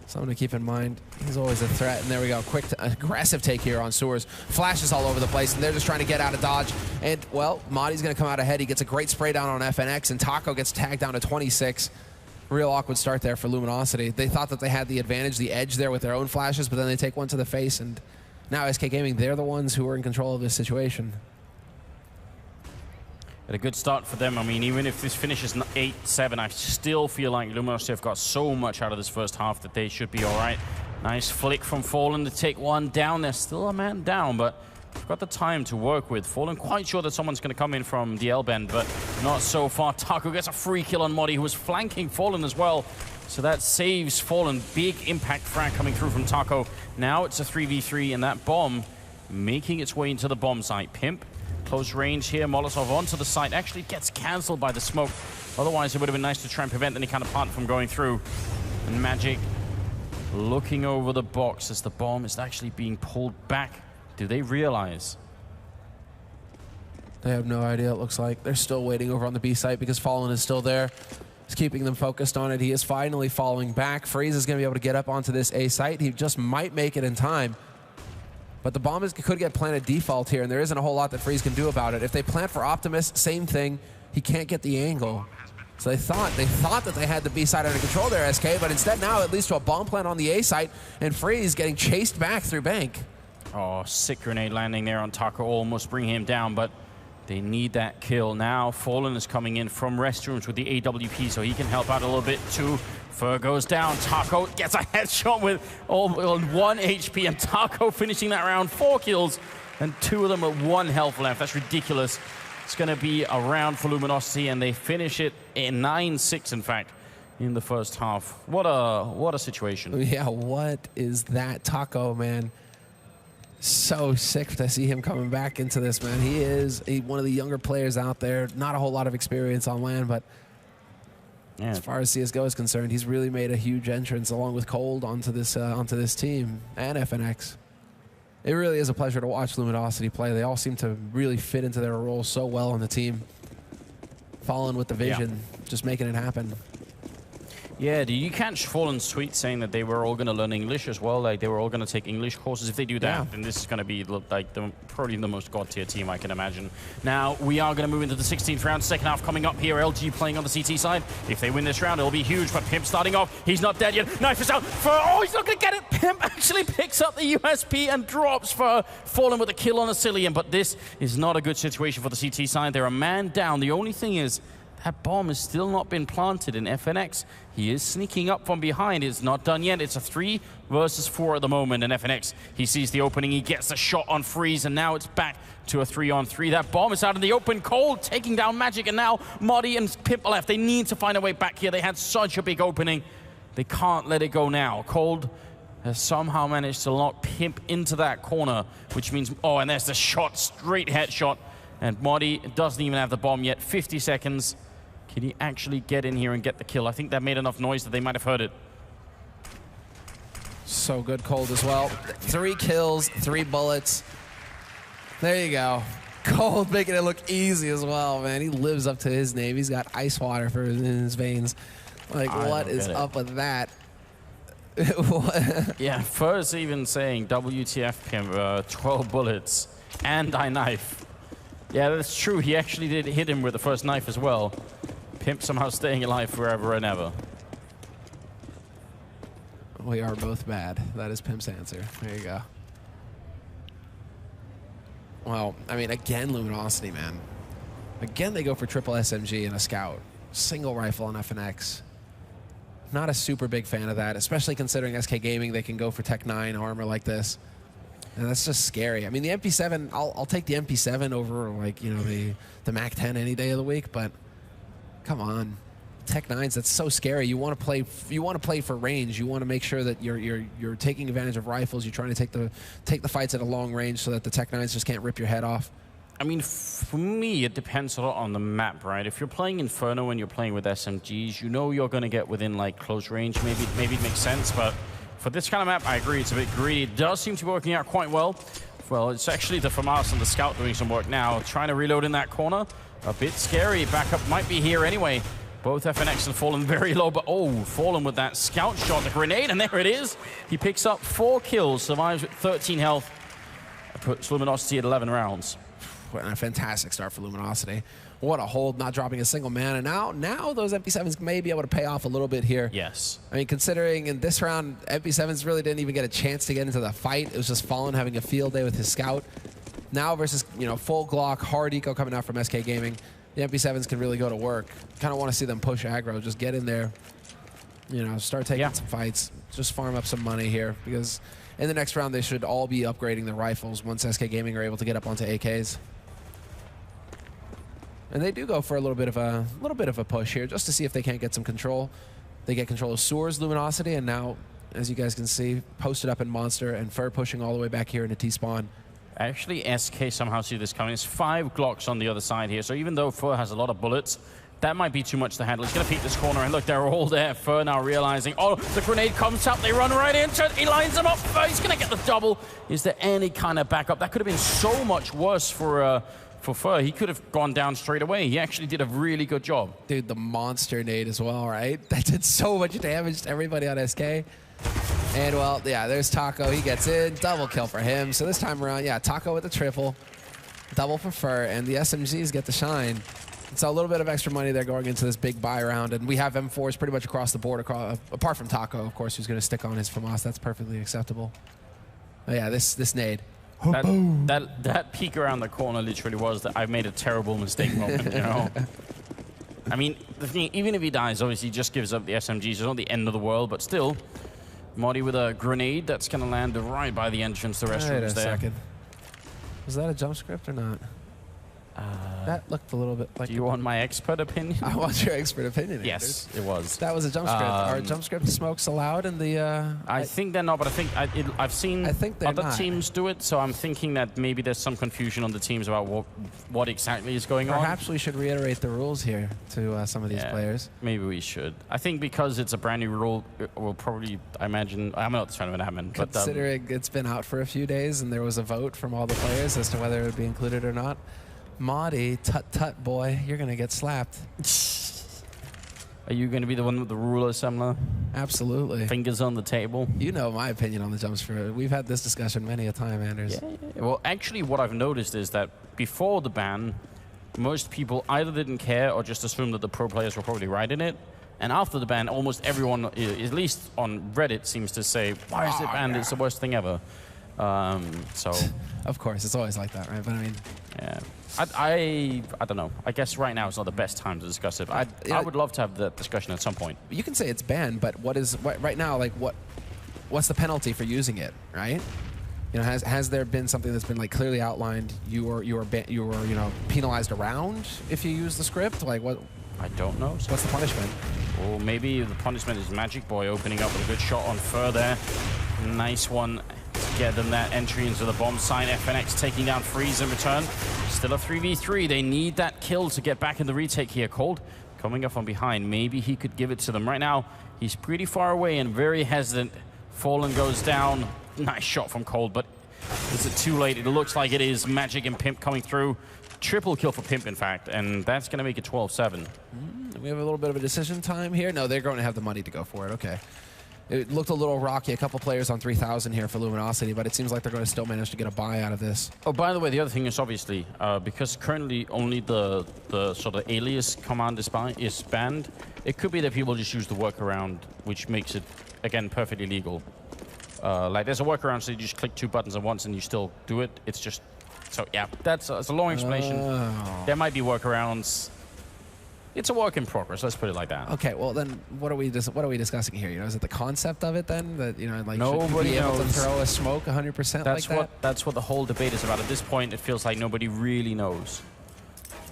something to keep in mind. He's always a threat. And there we go. Quick, aggressive take here on Sewers. Flashes all over the place, and they're just trying to get out of dodge. And, well, Modi's going to come out ahead. He gets a great spray down on FNX, and Taco gets tagged down to 26. Real awkward start there for Luminosity. They thought that they had the advantage, the edge there with their own flashes, but then they take one to the face, and now SK Gaming, they're the ones who are in control of this situation.
A good start for them. I mean, even if this finishes 8-7, I still feel like Luminosity have got so much out of this first half that they should be all right. Nice flick from Fallen to take one down. There's still a man down, but they've got the time to work with. Fallen quite sure that someone's going to come in from the L-bend, but not so far. Taco gets a free kill on Modi, who was flanking Fallen as well. So that saves Fallen. Big impact frag coming through from Taco. Now it's a 3v3, and that bomb making its way into the bomb site. Pimp. Close range here, Molotov onto the site, actually gets cancelled by the smoke. Otherwise, it would have been nice to try and prevent any kind of plant from going through. And Magic looking over the box as the bomb is actually being pulled back. Do they realize?
They have no idea, it looks like. They're still waiting over on the B site because Fallen is still there. He's keeping them focused on it. He is finally falling back. Freeze is going to be able to get up onto this A site. He just might make it in time. But the bomb could get planted default here, and there isn't a whole lot that Freeze can do about it. If they plant for Optimus, same thing. He can't get the angle. So they thought that they had the B side under control there, SK, but instead now it leads to a bomb plant on the A site, and Freeze getting chased back through Bank.
Oh, sick grenade landing there on Taco, almost bring him down, but they need that kill. Now Fallen is coming in from restrooms with the AWP, so he can help out a little bit too. Fur goes down, Taco gets a headshot with 1 HP, and Taco finishing that round, 4 kills, and 2 of them at 1 health left. That's ridiculous. It's going to be a round for Luminosity, and they finish it in 9-6, in fact, in the first half. What a situation.
Yeah, what is that? Taco, man. So sick to see him coming back into this, man. He is one of the younger players out there. Not a whole lot of experience on land, but yeah, as far as CSGO is concerned, he's really made a huge entrance along with Cold onto this team and FNX. It really is a pleasure to watch Luminosity play. They all seem to really fit into their roles so well on the team. Fallen with the vision, just making it happen.
Yeah, do you catch Fallen's tweet saying that they were all going to learn English as well? Like, they were all going to take English courses. If they do that, then this is going to be like probably the most god-tier team I can imagine. Now, we are going to move into the 16th round. Second half coming up here. LG playing on the CT side. If they win this round, it'll be huge. But Pimp starting off. He's not dead yet. Knife is out. Oh, he's not going to get it. Pimp actually picks up the USP and drops for Fallen with a kill on Asilian. But this is not a good situation for the CT side. They're a man down. The only thing is, that bomb has still not been planted in FNX. He is sneaking up from behind. It's not done yet. It's a 3 versus 4 at the moment. And FNX, he sees the opening. He gets a shot on Freeze, and now it's back to a 3-on-3. That bomb is out in the open. Cold taking down Magic, and now Modi and Pimp left. They need to find a way back here. They had such a big opening. They can't let it go now. Cold has somehow managed to lock Pimp into that corner, which means, oh, and there's the shot, straight headshot. And Modi doesn't even have the bomb yet. 50 seconds. Can he actually get in here and get the kill? I think that made enough noise that they might have heard it.
So good, Cold as well. 3 kills, 3 bullets. There you go. Cold making it look easy as well, man. He lives up to his name. He's got ice water in his veins. Like, what is up with that?
Yeah, first even saying WTF Pimp, 12 bullets and I knife. Yeah, that's true. He actually did hit him with the first knife as well. Pimp somehow staying alive forever and ever.
We are both bad. That is Pimp's answer. There you go. Well, I mean, again, Luminosity, man. Again, they go for triple SMG and a scout. Single rifle on FNX. Not a super big fan of that, especially considering SK Gaming, they can go for Tech 9 armor like this. And that's just scary. I mean, the MP7, I'll take the MP7 over, like, you know, the Mac 10 any day of the week, but come on. Tech 9s, that's so scary. You want to play for range. You want to make sure that you're taking advantage of rifles. You're trying to take the fights at a long range so that the Tech 9s just can't rip your head off.
I mean, for me, it depends a lot on the map, right? If you're playing Inferno and you're playing with SMGs, you know you're going to get within, like, close range. Maybe it makes sense, but for this kind of map, I agree, it's a bit greedy. It does seem to be working out quite well. Well, it's actually the FAMAS and the Scout doing some work now. Trying to reload in that corner. A bit scary. Backup might be here anyway. Both FNX and Fallen very low, but oh, Fallen with that Scout shot, the grenade, and there it is. He picks up 4 kills, survives with 13 health. Puts Luminosity at 11 rounds.
A fantastic start for Luminosity. What a hold, not dropping a single man. And now those MP7s may be able to pay off a little bit here.
Yes.
I mean, considering in this round, MP7s really didn't even get a chance to get into the fight. It was just Fallen having a field day with his Scout. Now versus, you know, full Glock, hard eco coming out from SK Gaming, the MP7s can really go to work. Kind of want to see them push aggro, just get in there, you know, start taking some fights, just farm up some money here, because in the next round they should all be upgrading their rifles once SK Gaming are able to get up onto AKs. And they do go for a little bit of a push here, just to see if they can't get some control. They get control of Soar's Luminosity, and now, as you guys can see, posted up in Monster, and Fur pushing all the way back here into T-spawn.
Actually, SK somehow see this coming. It's 5 Glocks on the other side here, so even though Fur has a lot of bullets, that might be too much to handle. He's going to peek this corner, and look, they're all there. Fur now realizing, oh, the grenade comes out, they run right into it, he lines them up, Fur, he's going to get the double. Is there any kind of backup? That could have been so much worse for Fur. He could have gone down straight away. He actually did a really good job.
Dude, the monster nade as well, right? That did so much damage to everybody on SK. And, well, yeah, there's Taco. He gets in. Double kill for him. So this time around, yeah, Taco with the triple. Double for Fur. And the SMGs get to shine. So a little bit of extra money there going into this big buy round. And we have M4s pretty much across the board, apart from Taco, of course, who's going to stick on his FAMAS. That's perfectly acceptable. But, yeah, this nade.
That peek around the corner literally was that I've made a terrible mistake moment, you know? I mean, the thing, even if he dies, obviously he just gives up the SMGs. It's not the end of the world, but still, Modi with a grenade that's going to land right by the entrance to the restrooms there.
Wait a second. Was that a jump script or not? That looked a little bit like...
Do you want my expert opinion?
I want your expert opinion.
Yes, it was.
That was a jump script. Are jump script smokes allowed in the...
I think they're not, but I've seen other teams do it, so I'm thinking that maybe there's some confusion on the teams about what exactly is going on.
Perhaps we should reiterate the rules here to some of these players.
Maybe we should. I think because it's a brand new rule, we'll probably, I imagine... I'm not trying to happen, but...
Considering it's been out for a few days and there was a vote from all the players as to whether it would be included or not, Modi, tut boy, you're gonna get slapped.
Are you gonna be the one with the ruler, Semler?
Absolutely.
Fingers on the table.
You know my opinion on the jump script. We've had this discussion many a time, Anders.
Yeah. Well, actually, what I've noticed is that before the ban, most people either didn't care or just assumed that the pro players were probably right in it. And after the ban, almost everyone, at least on Reddit, seems to say, "Why is it banned? It's the worst thing ever." So,
of course, it's always like that, right? But I mean,
yeah. I don't know. I guess right now is not the best time to discuss it. I would love to have the discussion at some point.
You can say it's banned, but right now, like what's the penalty for using it, right? You know, has there been something that's been like clearly outlined? You were you know, penalized around if you use the script? Like what?
I don't know.
So what's the punishment?
Or maybe the punishment is Magic Boy opening up with a good shot on Fur there. Nice one to get them that entry into the bomb site. FNX taking down Freeze in return. Still a 3v3. They need that kill to get back in the retake here. Cold coming up from behind. Maybe he could give it to them. Right now, he's pretty far away and very hesitant. Fallen goes down. Nice shot from Cold, but is it too late? It looks like it is. Magic and Pimp coming through. Triple kill for Pimp, in fact, and that's going to make it 12-7.
We have a little bit of a decision time here. No, they're going to have the money to go for it. Okay. It looked a little rocky. A couple players on 3,000 here for Luminosity, but it seems like they're going to still manage to get a buy out of this.
Oh, by the way, the other thing is obviously, because currently only the sort of alias command is banned, it could be that people just use the workaround, which makes it, again, perfectly legal. Like, there's a workaround, so you just click 2 buttons at once and you still do it. It's just... So, yeah, that's a long explanation.
Oh.
There might be workarounds. It's a work in progress. Let's put it like that.
Okay, well then, what are we discussing here? You know, is it the concept of it then that like
nobody
should you be able to
knows.
throw a smoke 100% like that?
That's what the whole debate is about. At this point, it feels like nobody really knows.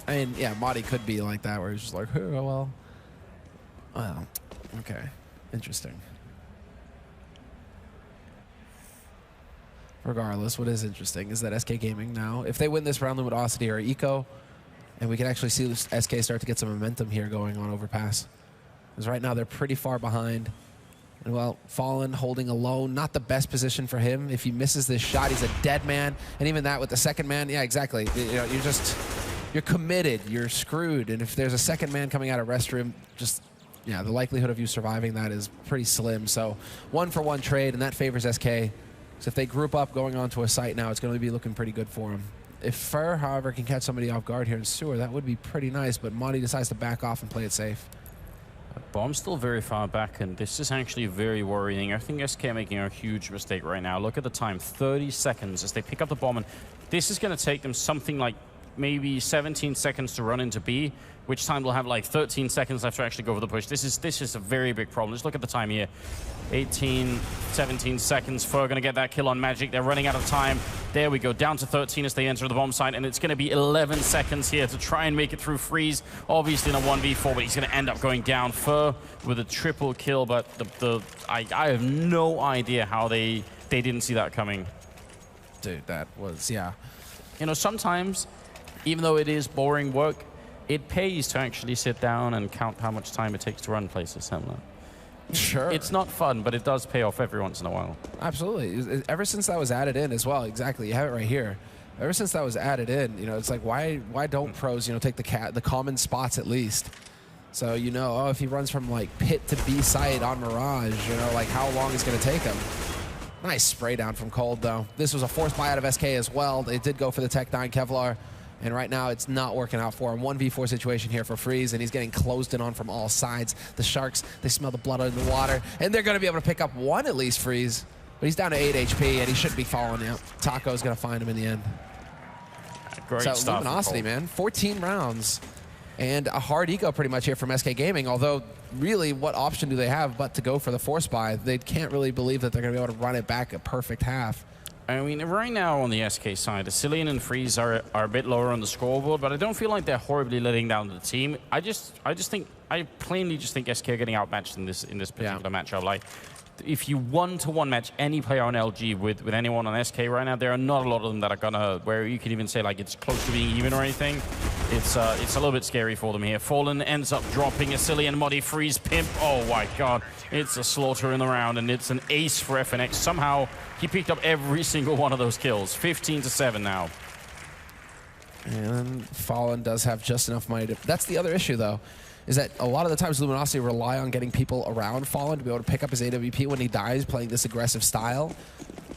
I mean, yeah, Madi could be like that, where he's just like, oh, well, okay, interesting. Regardless, what is interesting is that SK Gaming now, if they win this round, Luminosity or Eco. And we can actually see SK start to get some momentum here going on Overpass. Because right now they're pretty far behind. And well, Fallen holding alone, not the best position for him. If he misses this shot, he's a dead man. And even that with the second man, yeah, exactly. You know, you're committed, you're screwed. And if there's a second man coming out of restroom, yeah, the likelihood of you surviving that is pretty slim. So 1-for-1 trade, and that favors SK. So if they group up going onto a site now, it's going to be looking pretty good for them. If Fur, however, can catch somebody off guard here in Sewer, that would be pretty nice, but Monty decides to back off and play it safe.
Bomb's still very far back, and this is actually very worrying. I think SK are making a huge mistake right now. Look at the time, 30 seconds as they pick up the bomb, and this is going to take them something like maybe 17 seconds to run into B, which time they'll have like 13 seconds left to actually go for the push. This is a very big problem. Just look at the time here. 18, 17 seconds. Fur going to get that kill on Magic. They're running out of time. There we go, down to 13 as they enter the bomb site, and it's going to be 11 seconds here to try and make it through Freeze. Obviously in a 1v4, but he's going to end up going down. Fur with a triple kill, but I have no idea how they didn't see that coming.
Dude, that was, yeah.
You know, sometimes, even though it is boring work, it pays to actually sit down and count how much time it takes to run places, Hemler.
Sure.
It's not fun, but it does pay off every once in a while.
Absolutely. Ever since that was added in as well, exactly. You have it right here. Ever since that was added in, you know, it's like, why don't pros, you know, take the common spots at least? So, you know, oh, if he runs from, like, pit to B site on Mirage, you know, like, how long is going to take him? Nice spray down from Cold, though. This was a forced buy out of SK as well. They did go for the Tech 9 Kevlar. And right now, it's not working out for him. 1v4 situation here for Freeze, and he's getting closed in on from all sides. The Sharks, they smell the blood in the water, and they're going to be able to pick up one at least, Freeze. But he's down to 8 HP, and he should be falling out. Taco's going to find him in the end.
Great
so
stuff.
Luminosity, man. 14 rounds. And a hard eco pretty much here from SK Gaming, although really what option do they have but to go for the force buy? They can't really believe that they're going to be able to run it back a perfect half.
I mean, right now on the SK side, Asilian and Freeze are a bit lower on the scoreboard, but I don't feel like they're horribly letting down the team. I plainly just think SK are getting outmatched in this particular matchup. Like, if you one-to-one match any player on LG with anyone on SK right now, there are not a lot of them that are gonna, where you can even say like it's close to being even or anything. It's a little bit scary for them here. Fallen ends up dropping Asilian, Muddy, Freeze, Pimp. Oh my god, it's a slaughter in the round, and it's an ace for FNX. Somehow he picked up every single one of those kills. 15-7 now.
And Fallen does have just enough money to... That's the other issue, though, is that a lot of the times Luminosity rely on getting people around Fallen to be able to pick up his AWP when he dies, playing this aggressive style.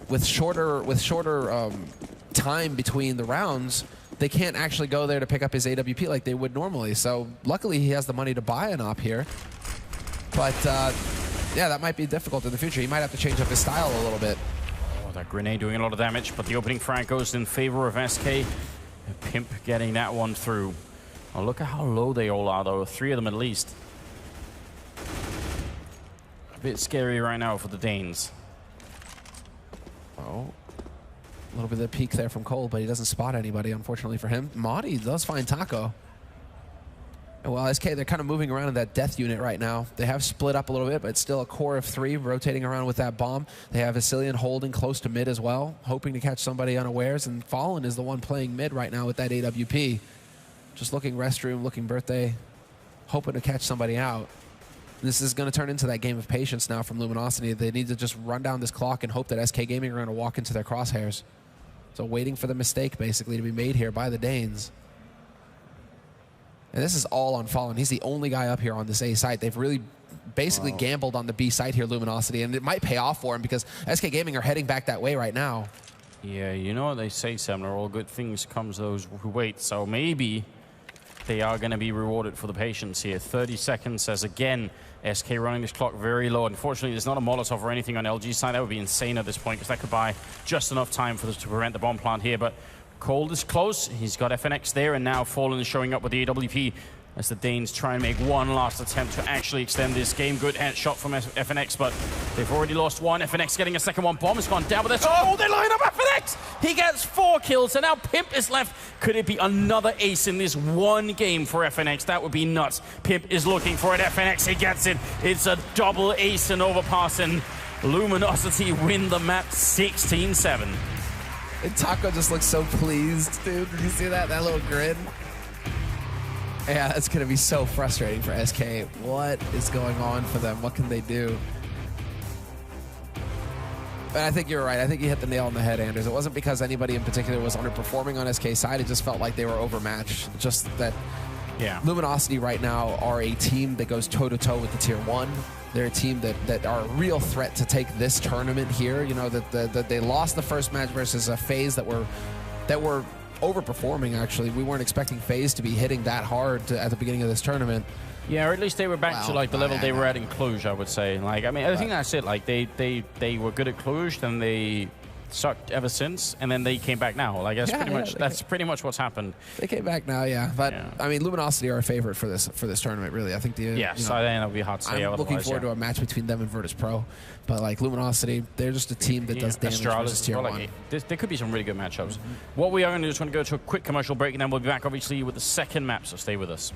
With shorter time between the rounds, they can't actually go there to pick up his AWP like they would normally. So luckily he has the money to buy an op here. But yeah, that might be difficult in the future. He might have to change up his style a little bit.
Oh, that grenade doing a lot of damage, but the opening frag goes in favor of SK. Pimp getting that one through. Oh, look at how low they all are, though. 3 of them at least. A bit scary right now for the Danes.
Oh, a little bit of the peek there from Cole, but he doesn't spot anybody, unfortunately for him. Madi does find Taco. Well, SK, they're kind of moving around in that death unit right now. They have split up a little bit, but it's still a core of 3 rotating around with that bomb. They have Vasilian holding close to mid as well, hoping to catch somebody unawares, and Fallen is the one playing mid right now with that AWP. Just looking restroom, looking birthday, hoping to catch somebody out. This is going to turn into that game of patience now from Luminosity. They need to just run down this clock and hope that SK Gaming are going to walk into their crosshairs. So waiting for the mistake, basically, to be made here by the Danes. And this is all on Fallen. He's the only guy up here on this A site. They've really basically gambled on the B site here, Luminosity, and it might pay off for him because SK Gaming are heading back that way right now.
Yeah, you know what they say, Sam, all good things comes those who wait. So maybe they are going to be rewarded for the patience here. 30 seconds as, again, SK running this clock very low. Unfortunately, there's not a Molotov or anything on LG's side. That would be insane at this point because that could buy just enough time for this to prevent the bomb plant here. But Cold is close. He's got FNX there, and now Fallen is showing up with the AWP as the Danes try and make one last attempt to actually extend this game. Good headshot from FNX, but they've already lost one. FNX getting a second one. Bomb has gone down, but that's... Oh, they line up FNX! He gets 4 kills, and now Pimp is left. Could it be another ace in this one game for FNX? That would be nuts. Pimp is looking for it. FNX, he gets it. It's a double ace and overpass, and Luminosity win the map 16-7.
And Taco just looks so pleased, dude. Did you see that? That little grin? Yeah, that's going to be so frustrating for SK. What is going on for them? What can they do? But I think you're right. I think you hit the nail on the head, Anders. It wasn't because anybody in particular was underperforming on SK's side. It just felt like they were overmatched. Just that Luminosity right now are a team that goes toe-to-toe with the Tier 1. They're a team that are a real threat to take this tournament here. You know, that they lost the first match versus a FaZe that were overperforming, actually. We weren't expecting FaZe to be hitting that hard at the beginning of this tournament.
Yeah, or at least they were back to like the level they were at in Cluj, I would say. Like, I mean, I think that's it. Like, they were good at Cluj, then they sucked ever since, and then they came back now. Like, that's pretty much what's happened.
They came back now, yeah. But I mean, Luminosity are a favorite for this tournament, really. I think
so I think it'll be hard to say.
I'm looking forward to a match between them and Virtus.Pro. But like Luminosity, they're just a team that does damage versus Tier 1.
There could be some really good matchups. What we are going to do is going to go to a quick commercial break, and then we'll be back, obviously, with the second map. So stay with us.